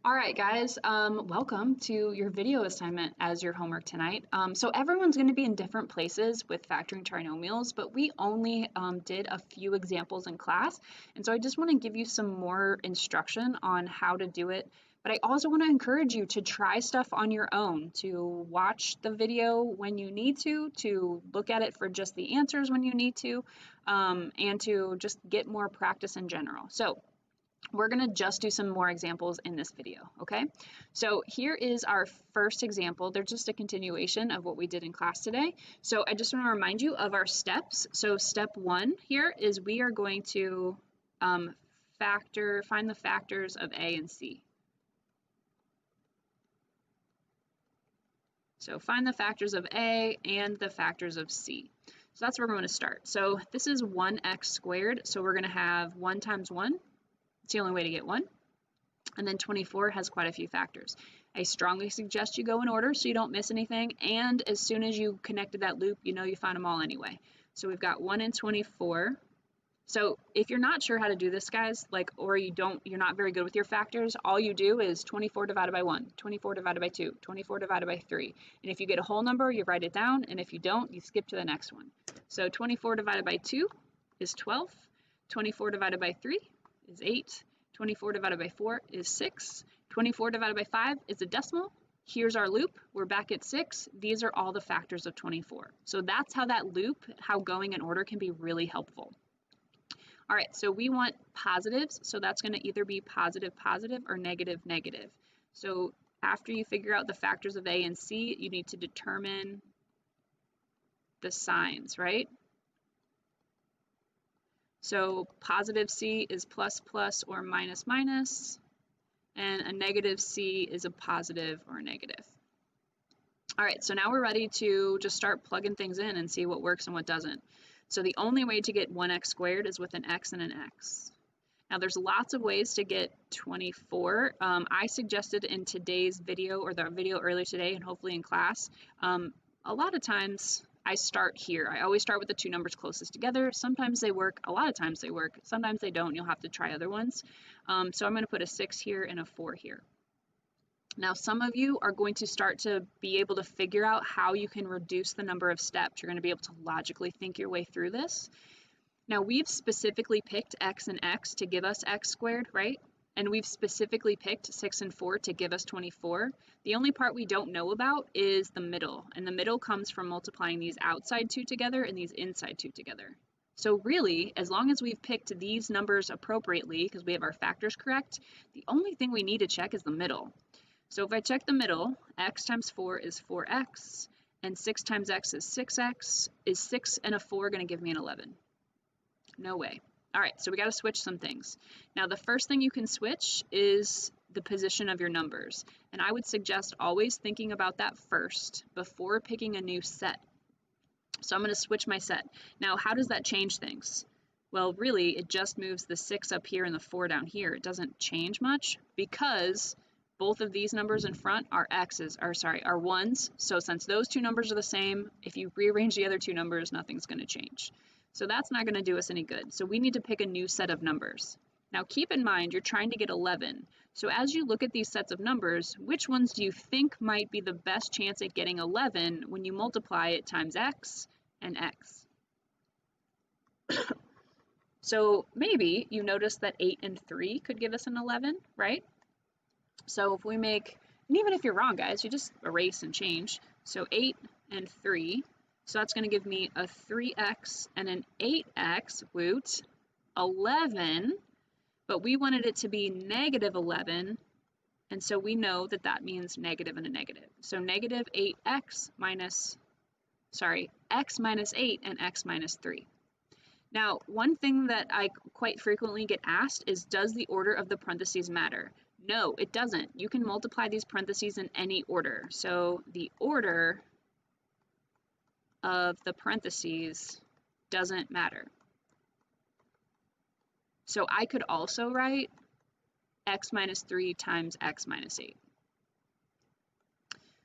All right, guys, welcome to your video assignment as your homework tonight. So everyone's going to be in different places with factoring trinomials, but we only did a few examples in class. And so I just want to give you some more instruction on how to do it. But I also want to encourage you to try stuff on your own, to watch the video when you need to look at it for just the answers when you need to, and to just get more practice in general. So we're going to just do some more examples in this video, okay? So here is our first example. They're just a continuation of what we did in class today. So I just want to remind you of our steps. So step one here is we are going to find the factors of A and C. So find the factors of A and the factors of C. So that's where we're going to start. So this is 1x squared. So we're going to have 1 times 1. It's the only way to get 1. And then 24 has quite a few factors. I strongly suggest you go in order so you don't miss anything. And as soon as you connected that loop, you know you found them all anyway. So we've got 1 and 24. So if you're not sure how to do this, guys, or you're not very good with your factors, all you do is 24 divided by 1, 24 divided by 2, 24 divided by 3. And if you get a whole number, you write it down. And if you don't, you skip to the next one. So 24 divided by 2 is 12. 24 divided by 3 is 8. 24 divided by 4 is 6. 24 divided by 5 is a decimal. Here's our loop. We're back at 6. These are all the factors of 24. So that's how that loop, how going in order can be really helpful. All right, so we want positives. So that's going to either be positive, positive, or negative, negative. So after you figure out the factors of A and C, you need to determine the signs, right? So positive C is plus, plus, or minus, minus, and a negative C is a positive or negative. All right, so now we're ready to just start plugging things in and see what works and what doesn't. So the only way to get 1x squared is with an x and an x. Now there's lots of ways to get 24. I suggested in today's video, or the video earlier today, and hopefully in class, a lot of times I start here. I always start with the two numbers closest together. Sometimes they work, a lot of times they work. Sometimes they don't, you'll have to try other ones. So I'm going to put a 6 here and a 4 here. Now some of you are going to start to be able to figure out how you can reduce the number of steps. You're going to be able to logically think your way through this. Now we've specifically picked x and x to give us x squared, right? And we've specifically picked 6 and 4 to give us 24. The only part we don't know about is the middle. And the middle comes from multiplying these outside two together and these inside two together. So really, as long as we've picked these numbers appropriately, because we have our factors correct, the only thing we need to check is the middle. So if I check the middle, x times 4 is 4x, and 6 times x is 6x. Is 6 and a 4 going to give me an 11? No way. All right, so we got to switch some things. Now, the first thing you can switch is the position of your numbers. And I would suggest always thinking about that first before picking a new set. So I'm going to switch my set. Now, how does that change things? Well, really, it just moves the 6 up here and the 4 down here. It doesn't change much because both of these numbers in front are are ones. So since those two numbers are the same, if you rearrange the other two numbers, nothing's going to change. So that's not going to do us any good. So we need to pick a new set of numbers. Now keep in mind, you're trying to get 11. So as you look at these sets of numbers, which ones do you think might be the best chance at getting 11 when you multiply it times x and x? So maybe you notice that 8 and 3 could give us an 11, right? So if we make, and even if you're wrong, guys, you just erase and change. So 8 and 3. So that's going to give me a 3x and an 8x, woot, 11, but we wanted it to be negative 11, and so we know that that means negative and a negative. So negative 8x minus, x minus 8 and x minus 3. Now, one thing that I quite frequently get asked is, does the order of the parentheses matter? No, it doesn't. You can multiply these parentheses in any order. So the order of the parentheses doesn't matter. So I could also write x minus 3 times x minus 8.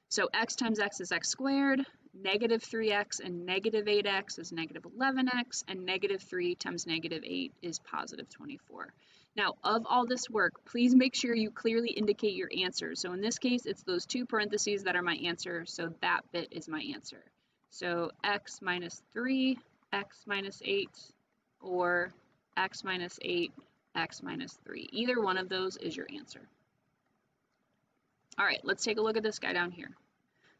So x times x is x squared, negative 3x and negative 8x is negative 11x, and negative 3 times negative 8 is positive 24. Now, of all this work, please make sure you clearly indicate your answer. So in this case, it's those two parentheses that are my answer, so that bit is my answer. So x minus 3, x minus 8, or x minus 8, x minus 3. Either one of those is your answer. All right, let's take a look at this guy down here.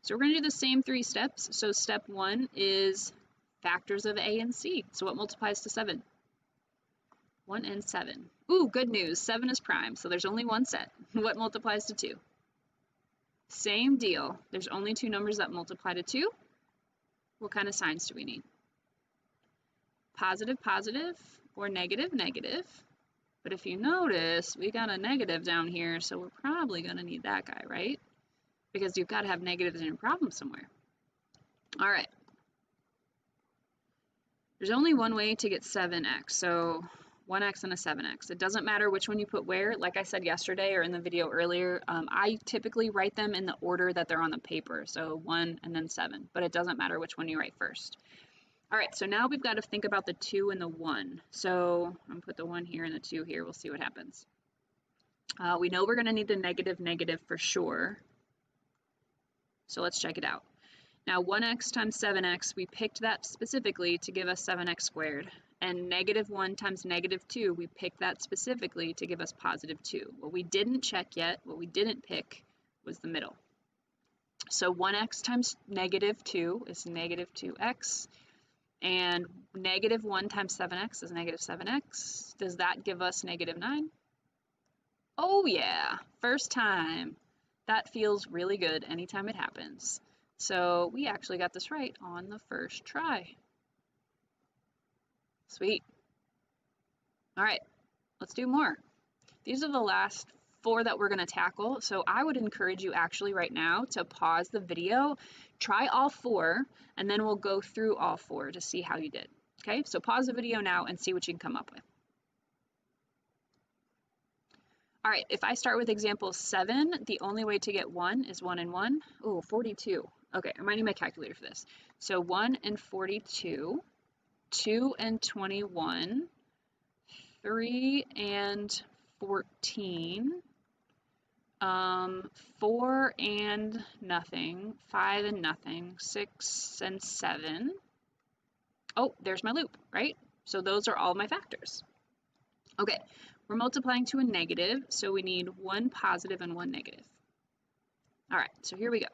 So we're going to do the same 3 steps. So step 1 is factors of a and c. So what multiplies to 7? 1 and 7. Ooh, good news, 7 is prime, so there's only one set. What multiplies to 2? Same deal, there's only 2 numbers that multiply to 2. What kind of signs do we need? Positive, positive, or negative, negative. But if you notice, we got a negative down here, so we're probably going to need that guy, right? Because you've got to have negatives in your problem somewhere. All right. There's only one way to get 7x, so 1x and a 7x. It doesn't matter which one you put where. Like I said yesterday or in the video earlier, I typically write them in the order that they're on the paper, so 1 and then 7, but it doesn't matter which one you write first. All right, so now we've got to think about the 2 and the 1. So I'm going to put the 1 here and the 2 here. We'll see what happens. We know we're going to need the negative, negative for sure. So let's check it out. Now 1x times 7x, we picked that specifically to give us 7x squared. And negative 1 times negative 2, we picked that specifically to give us positive 2. What we didn't check yet, what we didn't pick, was the middle. So 1x times negative 2 is negative 2x. And negative 1 times 7x is negative 7x. Does that give us negative 9? Oh yeah, first time. That feels really good anytime it happens. So we actually got this right on the first try. Sweet. All right, let's do more. These are the last 4 that we're going to tackle. So I would encourage you actually right now to pause the video, try all 4, and then we'll go through all 4 to see how you did. Okay, so pause the video now and see what you can come up with. All right, if I start with example 7, the only way to get 1 is 1 and 1. Oh, 42. Okay, I might need my calculator for this. So 1 and 42, 2 and 21, 3 and 14, 4 and nothing, 5 and nothing, 6 and 7. Oh, there's my loop, right? So those are all my factors. Okay, we're multiplying to a negative, so we need 1 positive and 1 negative. All right, so here we go.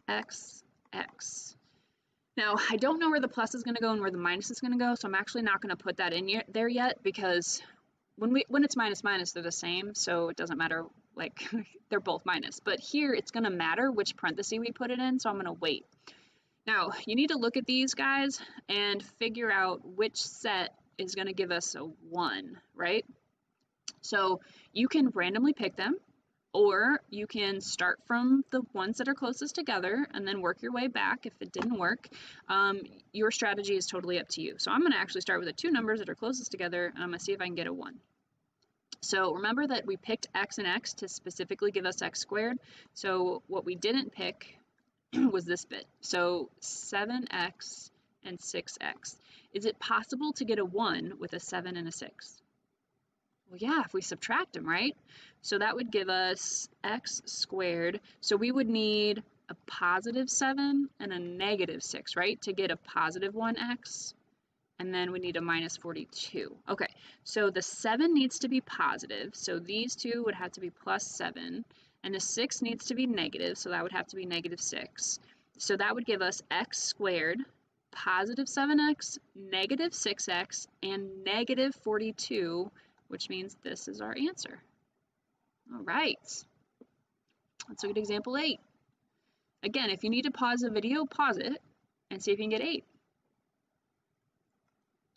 X, X. Now, I don't know where the plus is going to go and where the minus is going to go, so I'm actually not going to put that in there yet, because when it's minus minus, they're the same, so it doesn't matter, like, they're both minus. But here, it's going to matter which parenthesis we put it in, so I'm going to wait. Now, you need to look at these guys and figure out which set is going to give us a 1, right? So you can randomly pick them, or you can start from the ones that are closest together and then work your way back if it didn't work. Your strategy is totally up to you. So I'm going to actually start with the 2 numbers that are closest together, and I'm going to see if I can get a 1. So remember that we picked x and x to specifically give us x squared. So what we didn't pick was this bit. So 7x and 6x. Is it possible to get a 1 with a 7 and a 6? Well, yeah, if we subtract them, right? So that would give us x squared. So we would need a positive 7 and a negative 6, right? To get a positive 1x. And then we need a minus 42. Okay, so the 7 needs to be positive. So these two would have to be plus 7. And the 6 needs to be negative. So that would have to be negative 6. So that would give us x squared, positive 7x, negative 6x, and negative 42, which means this is our answer. All right, let's look at example 8. Again, if you need to pause the video, pause it and see if you can get 8.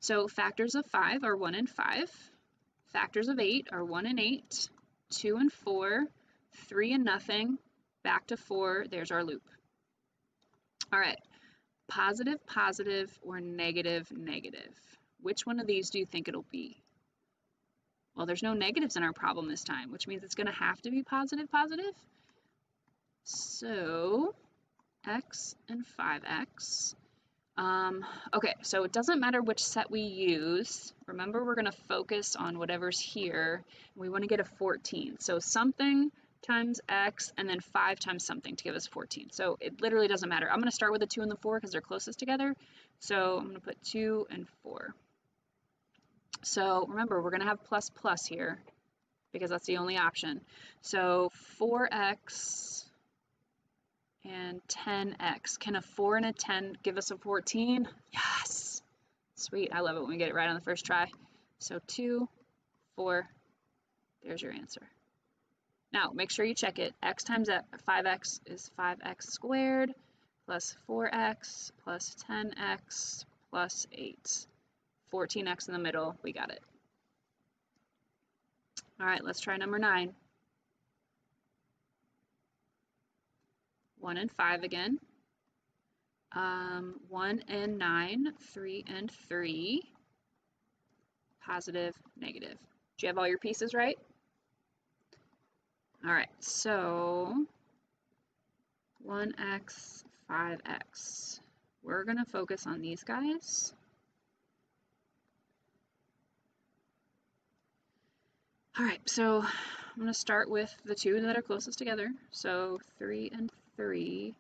So factors of 5 are 1 and 5. Factors of 8 are 1 and 8, 2 and 4, 3 and nothing, back to 4, there's our loop. All right, positive, positive, or negative, negative. Which one of these do you think it'll be? Well, there's no negatives in our problem this time, which means it's going to have to be positive, positive. So x and 5x. Okay, so it doesn't matter which set we use. Remember, we're going to focus on whatever's here. We want to get a 14. So something times x and then 5 times something to give us 14. So it literally doesn't matter. I'm going to start with the 2 and the 4 because they're closest together. So I'm going to put 2 and 4. So remember, we're going to have plus plus here because that's the only option. So 4x and 10x. Can a 4 and a 10 give us a 14? Yes! Sweet, I love it when we get it right on the first try. So 2, 4, there's your answer. Now, make sure you check it. X times 5x is 5x squared plus 4x plus 10x plus 8. 14x in the middle, we got it. All right, let's try number 9. 1 and 5 again. 1 and 9, 3 and 3, positive, negative. Do you have all your pieces right? All right, so 1x, 5x. We're going to focus on these guys. All right, so I'm going to start with the 2 that are closest together. So 3 and 3.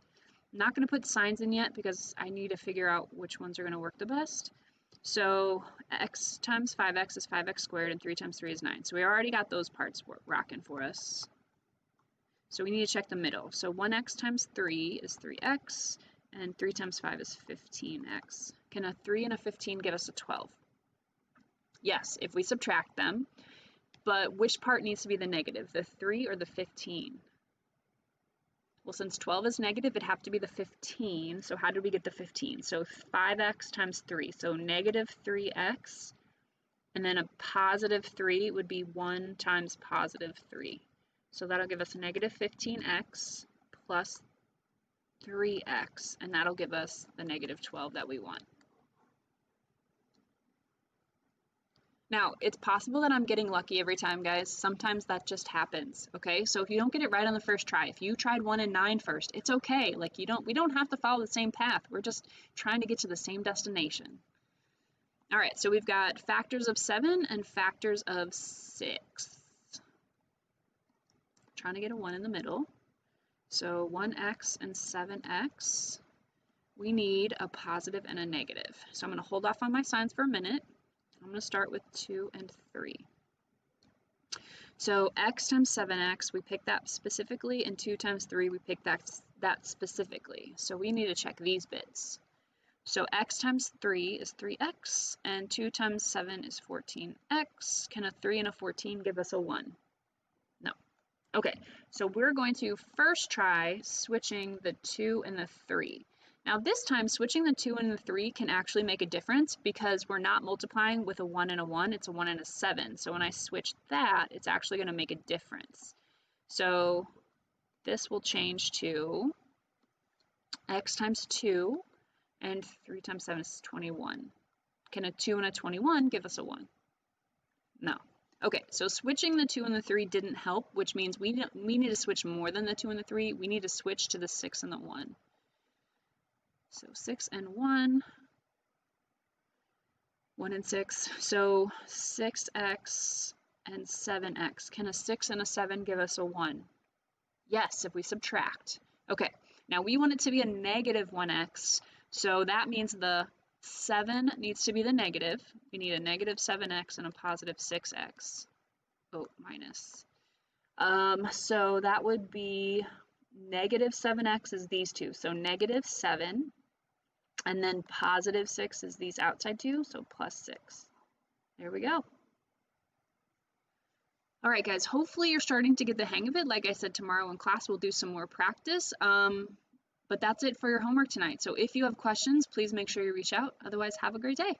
I'm not going to put signs in yet because I need to figure out which ones are going to work the best. So x times 5x is 5x squared and 3 times 3 is 9. So we already got those parts rocking for us. So we need to check the middle. So 1x times 3 is 3x and 3 times 5 is 15x. Can a 3 and a 15 give us a 12? Yes, if we subtract them. But which part needs to be the negative, the 3 or the 15? Well, since 12 is negative, it'd have to be the 15. So how did we get the 15? So 5x times 3. So negative 3x. And then a positive 3 would be 1 times positive 3. So that'll give us negative 15x plus 3x. And that'll give us the negative 12 that we want. Now, it's possible that I'm getting lucky every time, guys. Sometimes that just happens, okay? So if you don't get it right on the first try, if you tried 1 and 9 first, it's okay. Like, we don't have to follow the same path. We're just trying to get to the same destination. All right, so we've got factors of 7 and factors of 6. Trying to get a 1 in the middle. So 1x and 7x. We need a positive and a negative. So I'm going to hold off on my signs for a minute. I'm going to start with 2 and 3. So x times 7x, we picked that specifically, and 2 times 3, we picked that specifically. So we need to check these bits. So x times 3 is 3x, and 2 times 7 is 14x. Can a 3 and a 14 give us a 1? No. Okay, so we're going to first try switching the 2 and the 3. Now this time, switching the 2 and the 3 can actually make a difference because we're not multiplying with a 1 and a 1, it's a 1 and a 7. So when I switch that, it's actually going to make a difference. So this will change to x times 2, and 3 times 7 is 21. Can a 2 and a 21 give us a 1? No. Okay, so switching the 2 and the 3 didn't help, which means we need to switch more than the 2 and the 3. We need to switch to the 6 and the 1. So 6 and 1, 1 and 6. So 6x and 7x. Can a 6 and a 7 give us a 1? Yes, if we subtract. Okay, now we want it to be a negative 1x. So that means the 7 needs to be the negative. We need a negative 7x and a positive 6x. Oh, minus. So that would be negative 7x is these two. So negative 7. And then positive 6 is these outside two, so plus 6. There we go. All right, guys, hopefully you're starting to get the hang of it. Like I said, tomorrow in class, we'll do some more practice. But that's it for your homework tonight. So if you have questions, please make sure you reach out. Otherwise, have a great day.